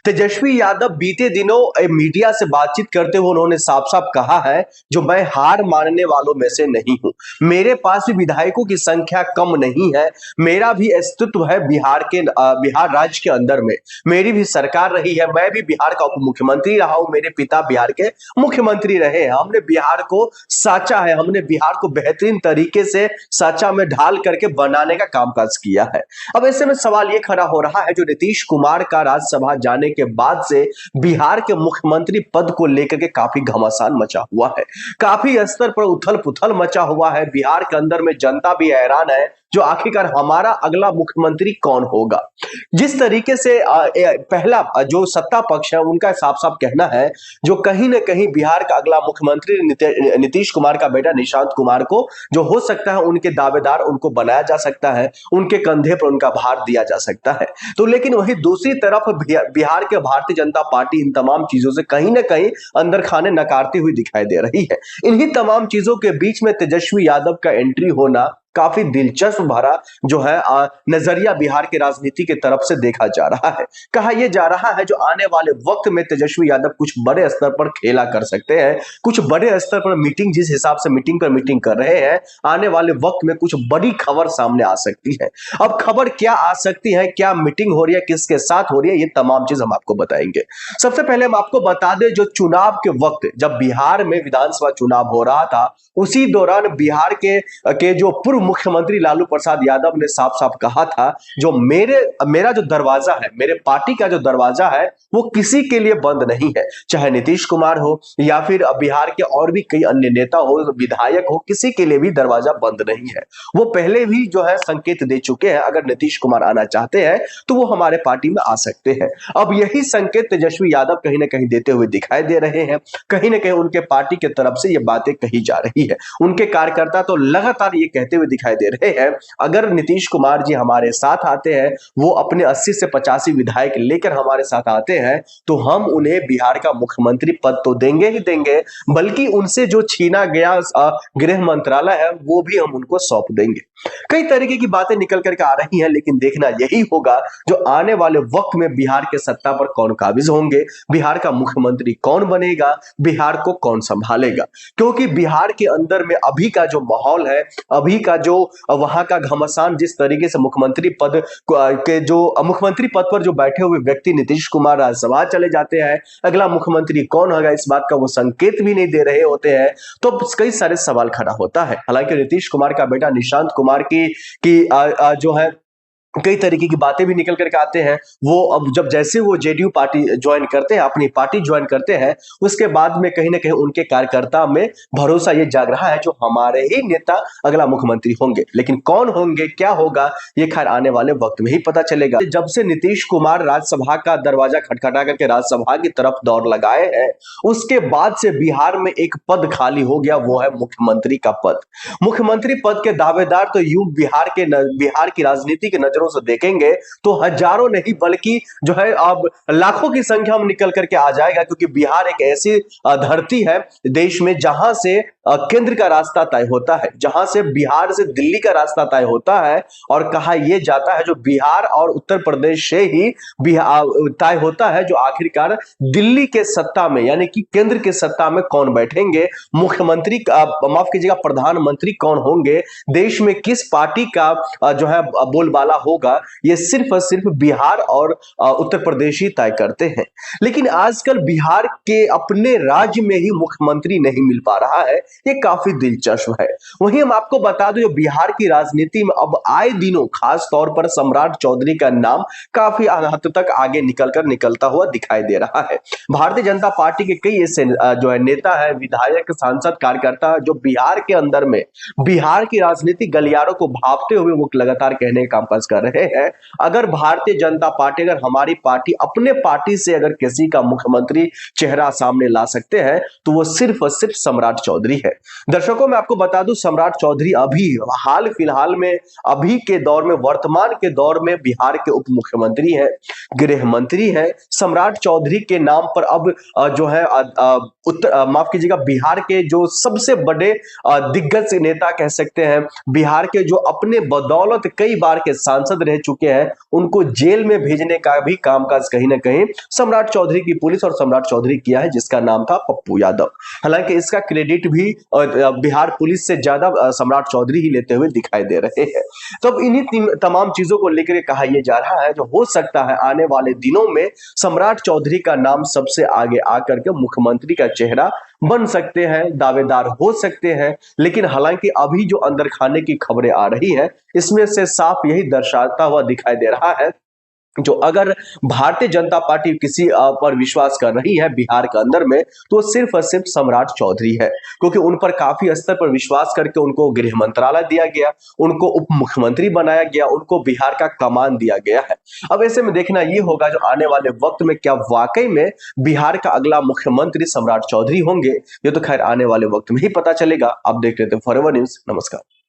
तेजस्वी यादव बीते दिनों मीडिया से बातचीत करते हुए उन्होंने साफ साफ कहा है जो मैं हार मानने वालों में से नहीं हूं। मेरे पास भी विधायकों की संख्या कम नहीं है। मेरा भी अस्तित्व है बिहार राज्य के अंदर में। मेरी भी सरकार रही है। मैं भी बिहार का उप मुख्यमंत्री रहा हूं। मेरे पिता बिहार के मुख्यमंत्री रहे हैं। हमने बिहार को साचा है। हमने बिहार को बेहतरीन तरीके से साचा में ढाल करके बनाने का कामकाज किया है। अब ऐसे में सवाल ये खड़ा हो रहा है जो नीतीश कुमार का राज्यसभा जाने के बाद से बिहार के मुख्यमंत्री पद को लेकर के काफी घमासान मचा हुआ है। काफी स्तर पर उथल पुथल मचा हुआ है। बिहार के अंदर में जनता भी हैरान है जो आखिरकार हमारा अगला मुख्यमंत्री कौन होगा। जिस तरीके से पहला जो सत्ता पक्ष है उनका साफ साफ कहना है जो कहीं ना कहीं बिहार का अगला मुख्यमंत्री नीतीश कुमार का बेटा निशांत कुमार को जो हो सकता है उनके दावेदार उनको बनाया जा सकता है। उनके कंधे पर उनका भार दिया जा सकता है। तो लेकिन वही दूसरी तरफ बिहार के भारतीय जनता पार्टी इन तमाम चीजों से कहीं ना कहीं अंदर खाने नकारती हुई दिखाई दे रही है। इन्हीं तमाम चीजों के बीच में तेजस्वी यादव का एंट्री होना काफी दिलचस्प भरा जो है नजरिया बिहार की राजनीति की तरफ से देखा जा रहा है। कहा यह जा रहा है जो आने वाले वक्त में तेजस्वी यादव कुछ बड़े स्तर पर खेला कर सकते हैं। कुछ बड़े स्तर पर मीटिंग जिस हिसाब से मीटिंग पर मीटिंग कर रहे हैं आने वाले वक्त में कुछ बड़ी खबर सामने आ सकती है। अब खबर क्या आ सकती है, क्या मीटिंग हो रही है, किसके साथ हो रही है, ये तमाम चीज हम आपको बताएंगे। सबसे पहले हम आपको बता दें जो चुनाव के वक्त जब बिहार में विधानसभा चुनाव हो रहा था उसी दौरान बिहार के जो पूर्व मुख्यमंत्री लालू प्रसाद यादव ने साफ साफ कहा था जो मेरा जो दरवाजा है, मेरे पार्टी का जो दरवाजा है वो किसी के लिए बंद नहीं है। चाहे नीतीश कुमार हो या फिर बिहार के और भी कई अन्य नेता हो, विधायक हो, किसी के लिए भी दरवाजा बंद नहीं है। वो पहले भी जो है संकेत दे चुके हैं अगर नीतीश कुमार आना चाहते हैं तो वो हमारे पार्टी में आ सकते हैं। अब यही संकेत तेजस्वी यादव कहीं ना कहीं देते हुए दिखाई दे रहे हैं। कहीं ना कहीं उनके पार्टी की तरफ से ये बातें कही जा रही है। उनके कार्यकर्ता तो लगातार ये कहते हुए दिखाई दे रहे हैं अगर नीतीश कुमार जी हमारे साथ आते हैं, वो अपने 80 से 85 विधायक लेकर हमारे साथ आते हैं तो हम उन्हें बिहार का मुख्यमंत्री पद तो देंगे ही देंगे बल्कि उनसे जो छीना गया गृह मंत्रालय है वो भी हम उनको सौंप देंगे। कई तरीके की बातें निकल करके आ रही हैं लेकिन देखना यही होगा जो आने वाले वक्त में बिहार के सत्ता पर कौन काबिज होंगे, बिहार का मुख्यमंत्री कौन बनेगा, बिहार को कौन संभालेगा। क्योंकि बिहार के अंदर में अभी का जो माहौल है, अभी का जो वहां का घमासान जिस तरीके से मुख्यमंत्री पद पर जो बैठे हुए व्यक्ति नीतीश कुमार राज्यसभा चले जाते हैं, अगला मुख्यमंत्री कौन होगा इस बात का वो संकेत भी नहीं दे रहे होते हैं तो कई सारे सवाल खड़ा होता है। हालांकि नीतीश कुमार का बेटा निशांत कुमार की जो है कई तरीके की बातें भी निकल करके आते हैं। वो अब जब जैसे वो जेडीयू पार्टी ज्वाइन करते हैं, अपनी पार्टी ज्वाइन करते हैं, उसके बाद में कहीं ना कहीं उनके कार्यकर्ता में भरोसा ये जाग रहा है जो हमारे ही नेता अगला मुख्यमंत्री होंगे। लेकिन कौन होंगे, क्या होगा, ये खैर आने वाले वक्त में ही पता चलेगा। जब से नीतीश कुमार राज्यसभा का दरवाजा खटखटा करके राज्यसभा की तरफ दौड़ लगाए हैं उसके बाद से बिहार में एक पद खाली हो गया, वो है मुख्यमंत्री का पद। मुख्यमंत्री पद के दावेदार तो यूं बिहार की राजनीति की नजरों से देखेंगे तो हजारों नहीं बल्कि जो है अब लाखों की संख्या में निकल करके आ जाएगा। क्योंकि बिहार एक ऐसी धरती है देश में जहां से केंद्र का रास्ता तय होता है, जहां से बिहार से दिल्ली का रास्ता तय होता है और कहा यह जाता है जो बिहार और उत्तर प्रदेश से ही तय होता है जो आखिरकार दिल्ली के सत्ता में यानी कि केंद्र के सत्ता में कौन बैठेंगे, मुख्यमंत्री माफ कीजिएगा प्रधानमंत्री कौन होंगे, देश में किस पार्टी का जो है बोलबाला होगा, ये सिर्फ और सिर्फ बिहार और उत्तर प्रदेश ही तय करते हैं। लेकिन आजकल बिहार के अपने राज्य में ही मुख्यमंत्री नहीं मिल पा रहा है, ये काफी दिलचस्प है। वहीं हम आपको बता दें जो बिहार की राजनीति में अब आए दिनों खास तौर पर सम्राट चौधरी का नाम काफी हद तक आगे निकलता हुआ दिखाई दे रहा है। भारतीय जनता पार्टी के कई ऐसे जो है नेता है, विधायक, सांसद, कार्यकर्ता जो बिहार के अंदर में बिहार की राजनीतिक गलियारों को भांपते हुए वो लगातार कहने का कामकाज कर रहे हैं अगर भारतीय जनता पार्टी, अगर हमारी पार्टी अपने पार्टी से अगर किसी का मुख्यमंत्री चेहरा सामने ला सकते हैं तो वो सिर्फ और सिर्फ सम्राट चौधरी है। दर्शकों मैं आपको बता दूं सम्राट चौधरी अभी हाल फिलहाल में अभी के दौर में वर्तमान के दौर में बिहार के उप मुख्यमंत्री हैं, गृह मंत्री हैं। सम्राट चौधरी के नाम पर अब जो है माफ कीजिएगा बिहार के जो सबसे बड़े दिग्गज नेता कह सकते हैं, बिहार के जो अपने बदौलत कई बार के सांसद सांसद रह चुके हैं, उनको जेल में भेजने का भी कामकाज कहीं ना कहीं सम्राट चौधरी की पुलिस और सम्राट चौधरी किया है, जिसका नाम था पप्पू यादव। हालांकि इसका क्रेडिट भी बिहार पुलिस से ज्यादा सम्राट चौधरी ही लेते हुए दिखाई दे रहे हैं। तो अब इन्हीं तमाम चीजों को लेकर कहा यह जा रहा है, जो हो सकता है आने वाले दिनों में सम्राट चौधरी का नाम सबसे आगे आकर के मुख्यमंत्री का चेहरा बन सकते हैं, दावेदार हो सकते हैं। लेकिन हालांकि अभी जो अंदर खाने की खबरें आ रही है, इसमें से साफ यही दर्शाता हुआ दिखाई दे रहा है, जो अगर भारतीय जनता पार्टी किसी पर विश्वास कर रही है बिहार के अंदर में, तो सिर्फ और सिर्फ सम्राट चौधरी है। क्योंकि उन पर काफी स्तर पर विश्वास करके उनको गृह मंत्रालय दिया गया, उनको उप मुख्यमंत्री बनाया गया, उनको बिहार का कमान दिया गया है। अब ऐसे में देखना ये होगा जो आने वाले वक्त में क्या वाकई में बिहार का अगला मुख्यमंत्री सम्राट चौधरी होंगे। ये तो खैर आने वाले वक्त में ही पता चलेगा। आप देख रहे थे फॉरएवर न्यूज। नमस्कार।